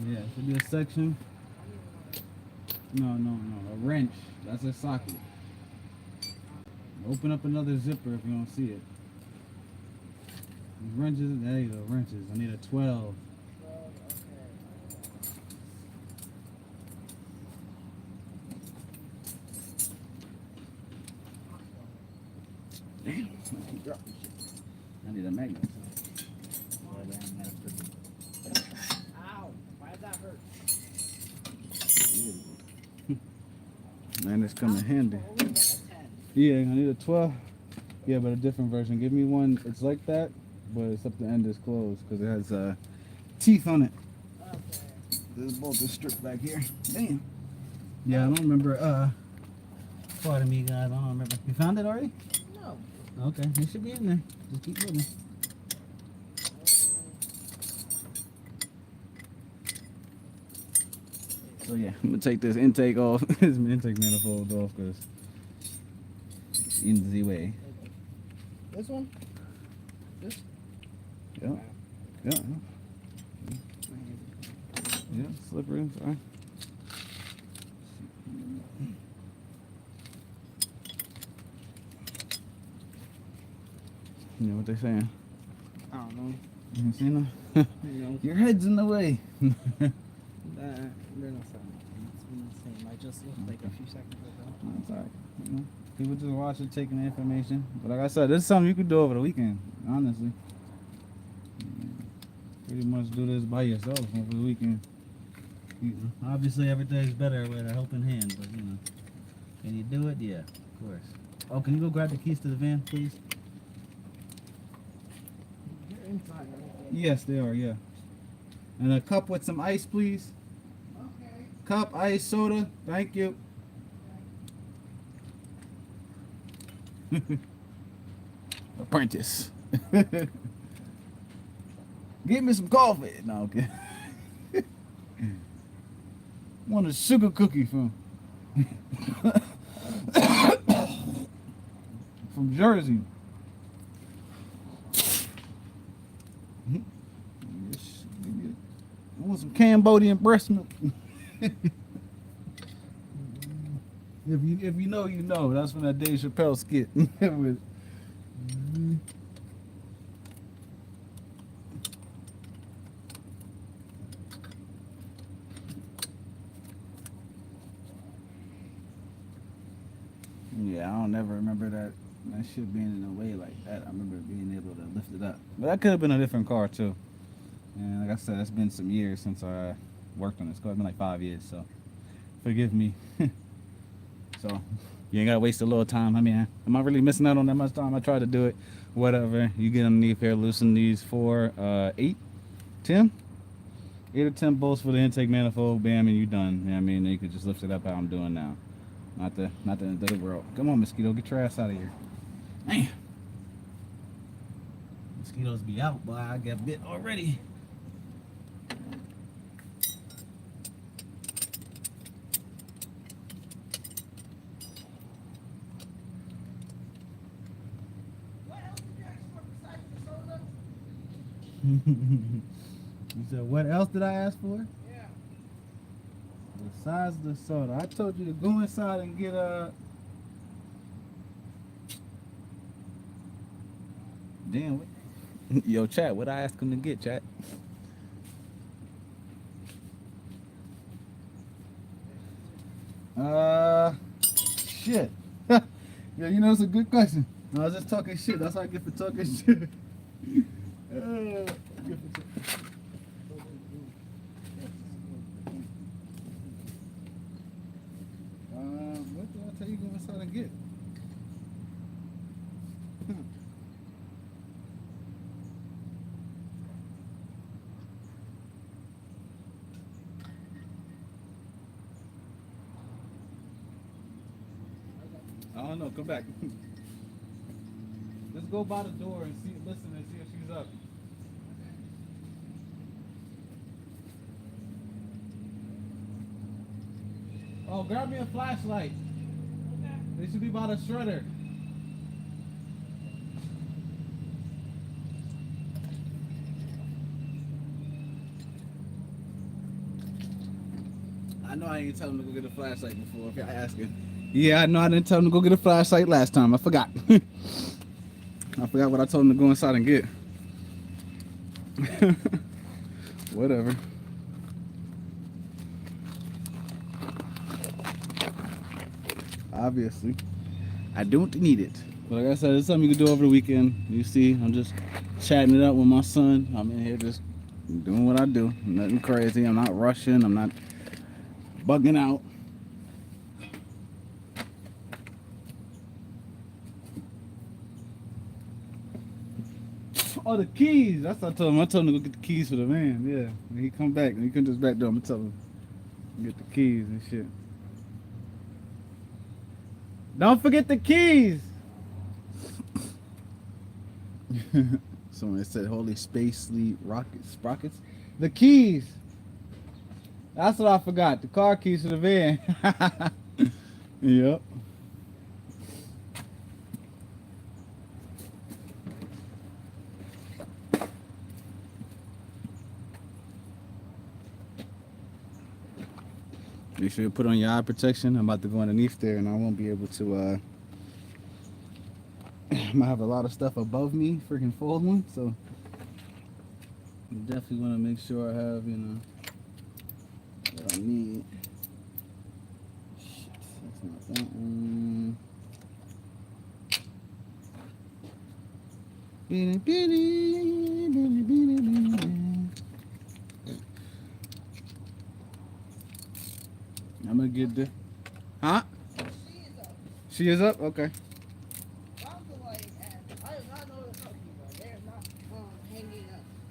Yeah, it should be a section. No, a wrench. That's a socket. Open up another zipper if you don't see it. Wrenches, there you go, wrenches. I need a 12. Damn, I keep dropping shit. I need a magnet. Man, it's coming handy. Oh, we got a 10. Yeah, I need a 12. Yeah, but a different version. Give me one. It's like that, but it's up the end is closed because it has teeth on it. Okay. This bolt is stripped back here. Damn. Yeah, I don't remember. Pardon me, guys. I don't remember. You found it already? No. Okay, it should be in there. Just keep moving. So yeah, I'm gonna take this intake off. This intake manifold off because in the way. This one? This? Yeah. Yeah. Yeah. Slippery. Sorry. You know what they saying? I don't know. You see them? No. Your head's in the way. They're not sound. It's been the same. I just looked like a few seconds ago. That's all right. You know, people just watch it, taking the information. But like I said, this is something you could do over the weekend, honestly. Pretty much do this by yourself over the weekend. Obviously, every day is better with a helping hand, but you know. Can you do it? Yeah, of course. Oh, can you go grab the keys to the van, please? You're inside. Yes, they are, yeah. And a cup with some ice, please. Okay. Cup, ice, soda. Thank you. Apprentice. Give me some coffee. No, okay. Want a sugar cookie from from Jersey. I want some Cambodian breast milk. If you know, you know. That's from that Dave Chappelle skit. With, yeah, I don't never remember that shit being in a way like that. I remember being able to lift it up. But that could have been a different car too. And like I said, it's been some years since I worked on this car. It's been like 5 years, so forgive me. So you ain't gotta waste a little time. I mean, am I really missing out on that much time? I tried to do it. Whatever. You get underneath here, loosen these for 8, 10? 8 or 10 bolts for the intake manifold, bam, and you done. You know what I mean? Then you can just lift it up how I'm doing now. Not the end of the world. Come on, mosquito, get your ass out of here. Man. Mosquitoes be out, boy. I got bit already. You said, what else did I ask for? Yeah. Besides the soda. I told you to go inside and get a... Damn. Yo, chat, what I ask him to get, chat? Shit. Yeah, you know, it's a good question. I was just talking shit. That's how I get for talking shit. What did I tell you go inside and get? I don't know. Come back. Let's go by the door and see, listen and see if she's up. Oh, grab me a flashlight. They should be by the shredder. I know I ain't tell him to go get a flashlight before if y'all asking. Yeah, I know I didn't tell him to go get a flashlight last time. I forgot. I forgot what I told him to go inside and get. Whatever. Obviously, I don't need it. But like I said, it's something you can do over the weekend. You see, I'm just chatting it up with my son. I'm in here just doing what I do. Nothing crazy. I'm not rushing. I'm not bugging out. Oh, the keys. That's what I told him. I told him to go get the keys for the van. Yeah. When he come back, and he come to his back door, I'm gonna tell him get the keys and shit. Don't forget the keys. Someone said holy space sleep rockets sprockets. The keys. That's what I forgot. The car keys to the van. Yep. Make sure you put on your eye protection. I'm about to go underneath there and I won't be able to I'm gonna have a lot of stuff above me, freaking folding, so I definitely wanna make sure I have, you know, what I need. Shit, that's not that one. I'm gonna get the huh? She is up? Okay.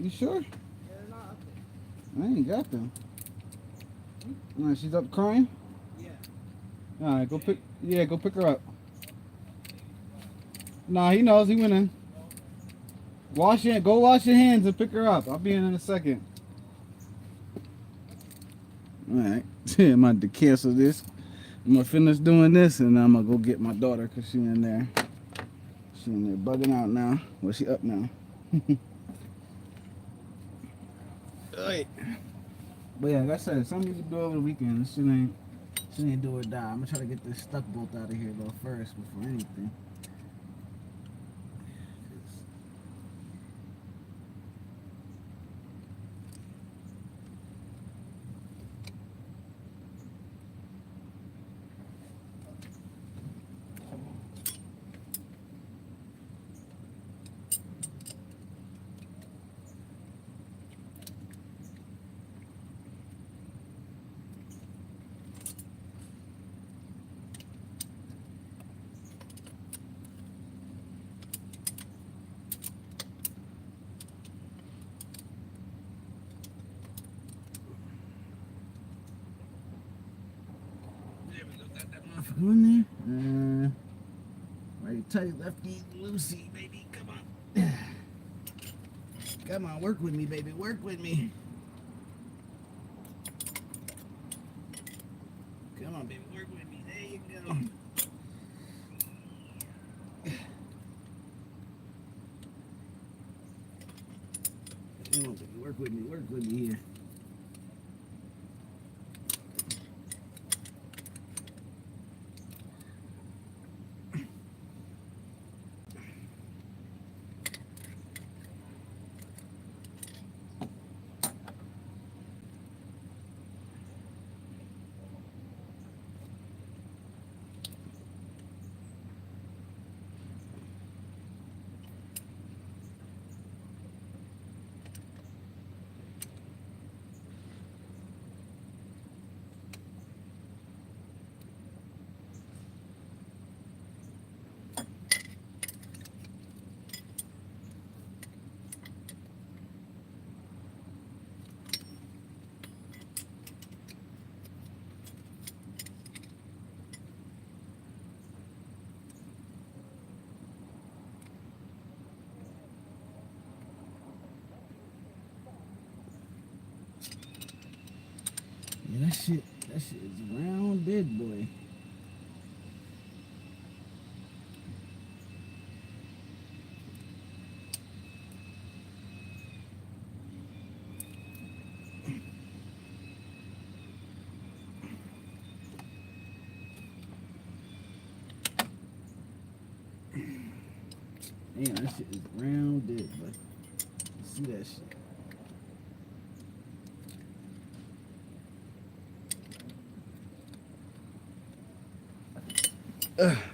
You sure? I ain't got them. Alright, she's up crying? Yeah. Alright, go pick her up. Nah, he knows, he went in. Go wash your hands and pick her up. I'll be in a second. Alright. I'm about to cancel this. I'm gonna finish doing this and I'm gonna go get my daughter because she in there. She in there bugging out now. Well, she up now. Right. But yeah, like I said, something you can do over the weekend. She ain't do or die. I'm gonna try to get this stuck bolt out of here though first before anything. Go in there. Right tight, lefty, loosey, baby. Come on. Come on, work with me, baby. Work with me. Come on, baby. Work with me. There you go. Come on, baby. Work with me. Work with me here. Yeah, that shit is rounded, boy. Man, that shit is rounded, boy. See that shit.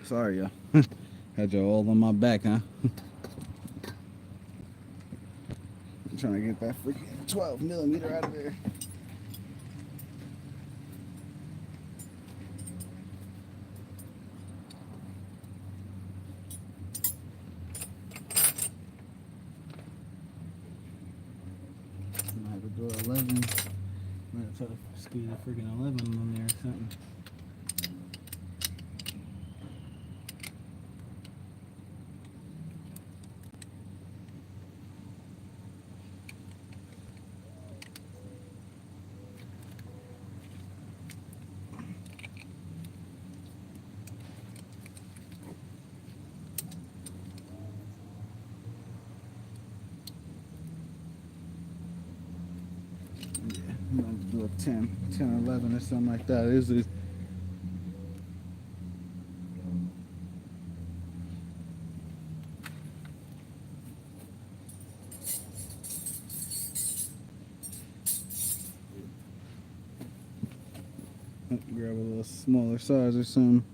Sorry, y'all. Had you all on my back, huh? I'm trying to get that freaking 12mm out of there. try to squeeze a freaking 11 on there or something. Yeah, I'm gonna do a 10 or 11 or something like that. This is grab a little smaller size or something.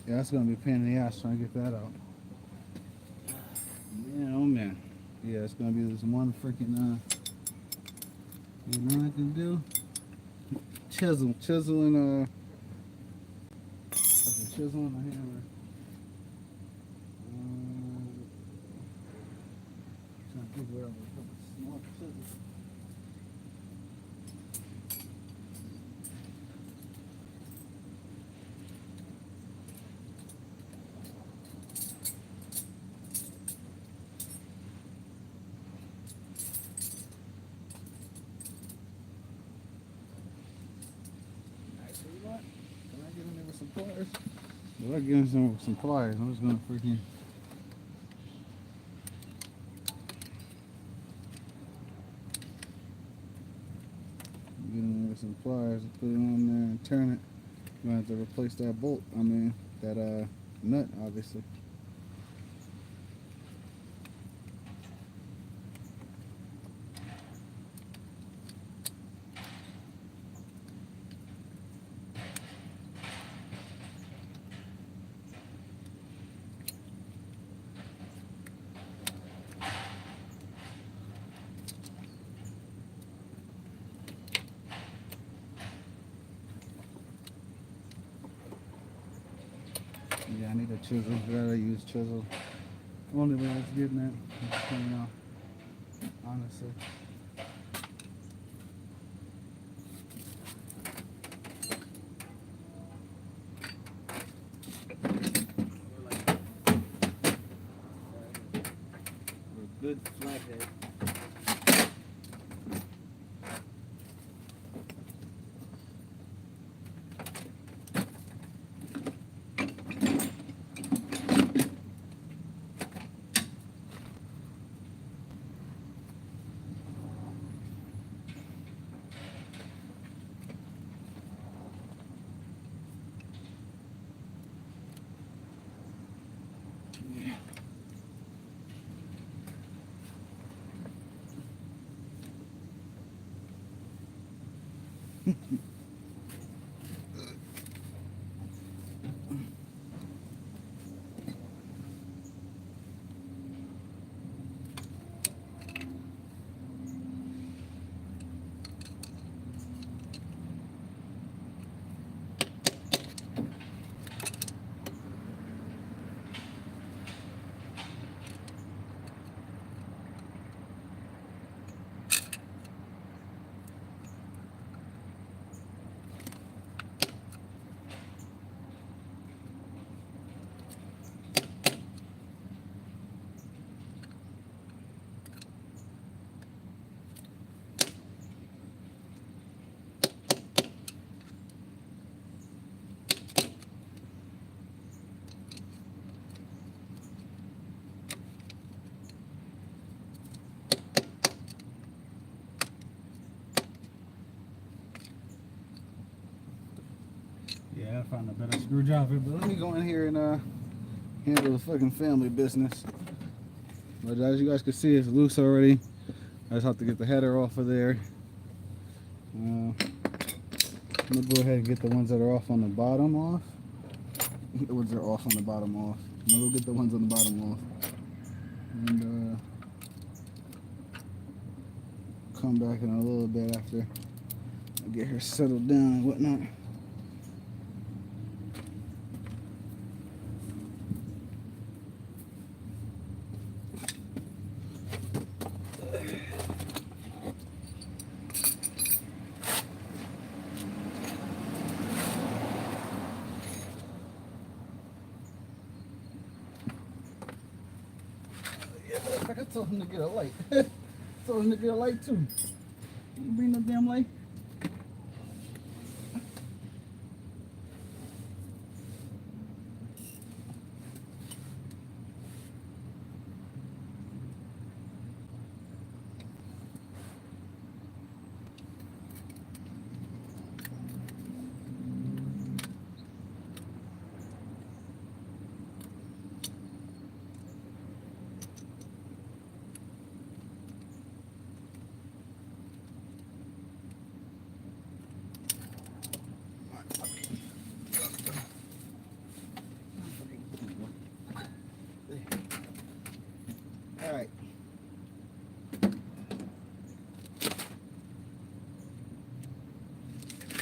Yeah, that's gonna be a pain in the ass trying to get that out. Man, oh man. Yeah, it's gonna be this one freaking you know what I can do? Chisel and fucking chisel and a hammer. Trying to figure out a small chisel. Pliers. If I get him some pliers, I'm just gonna freaking get him with some pliers and put it on there and turn it. I'm gonna have to replace that bolt. I mean that nut, obviously. Yeah, I need a chisel. Gotta use chisel. Only way I was getting that. It's coming off. Honestly. We're a good flathead. gotta find a better screwdriver. But let me go in here and handle the fucking family business. But as you guys can see, it's loose already. I just have to get the header off of there. I'm gonna go ahead and get the ones that are off on the bottom off. The ones that are off on the bottom off. I'm gonna go get the ones on the bottom off. And come back in a little bit after I get her settled down and whatnot. I told him to get a light. Told him to get a light too. You bring no damn light. All right.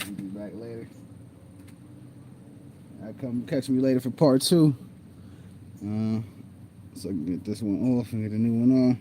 I'll be back later. Come catch me later for part 2. So I can get this one off and get a new one on.